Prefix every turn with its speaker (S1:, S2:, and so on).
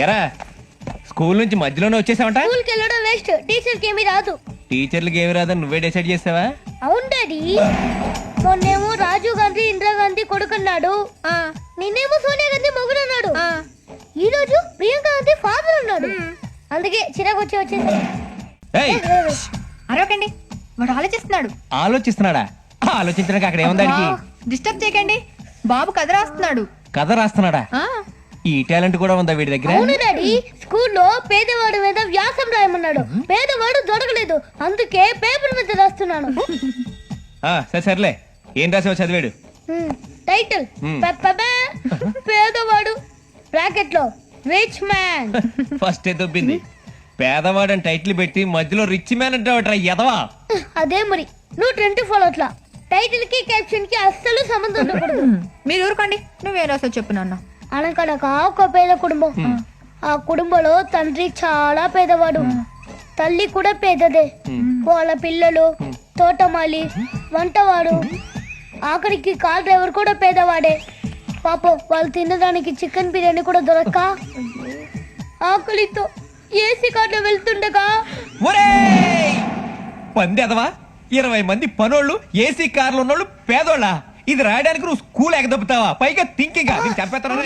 S1: ఎరా స్కూల్ నుంచి మధ్యలోనే వచ్చేసావంట?
S2: స్కూల్కి వెళ్ళడం వేస్ట్, టీచర్కి ఏమీ రాదు.
S1: టీచర్లకి ఏమి రాదని నువ్వే డిసైడ్ చేసావా?
S2: అవును డాడీ. మొన్నేమో రాజీవ్ గాంధీ ఇందిరాగాంధీ కొడుకున్నాడు, నిన్నేమో సోనియా గాంధీ మొగుడన్నాడు, ఈ రోజు ప్రియాంక గాంధీ ఫాదర్ అన్నాడు. అందుకే చిరాకు వచ్చింది.
S3: అరవకండి, వాడు ఆలోచిస్తున్నాడు.
S1: ఆలోచిస్తున్నాడా? ఆలోచించడానికి అక్కడ ఏముందానికి?
S3: డిస్టర్బ్ చేయకండి, బాబు కథ రాస్తున్నాడు.
S1: కథ రాస్తున్నాడా? ఈ టాలెంట్ కూడా ఉందా వీడి దగ్గర?
S2: అవును డాడీ, స్కూల్లో పేదవాడి మీద వ్యాసం రాయమన్నాడు, పేదవాడు దొరకలేదు, అందుకే పేపర్ మీద రాస్తున్నాను.
S1: సర్లే, ఏం రాసావు చదివాడు?
S2: టైటిల్ పేదవాడు బ్రాకెట్ లో రిచ్ మ్యాన్.
S1: ఫస్ట్ ఏ దొబ్బింది. పేదవాడని టైటిల్ పెట్టి మధ్యలో రిచ్ మ్యాన్ అంటే ఎదవా?
S2: అదే మరి, నువ్వు 24 అట్లా టైటిల్ కి క్యాప్షన్ కి అస్సలు సంబంధం ఉండకూడదు.
S3: మీరు ఊరుకోండి, నువ్వేం రాసావు చెప్పు నాన్న.
S2: అనకనక ఒక పేద కుటుంబం, ఆ కుటుంబంలో తండ్రి చాలా పేదవాడు, తల్లి కూడా పేదదే, వాళ్ళ పిల్లలు తోటమాలి, వంటవాడు, ఆఖరికి కార్ డ్రైవర్ కూడా పేదవాడే. పాపం వాళ్ళు తినడానికి చికెన్ బిర్యానీ కూడా దొరక్క ఆకలితో ఏసీ కార్లో వెళ్తుండగా
S1: పంది ఎదవా 20 మంది పనోళ్ళు ఏసీ కార్లు ఉన్నోళ్ళు పేదోళ్ళ. ఇది రాయడానికి నువ్వు స్కూల్ ఎగదొప్పుతావా? పైగా థింకింగ్ చంపేస్తాను.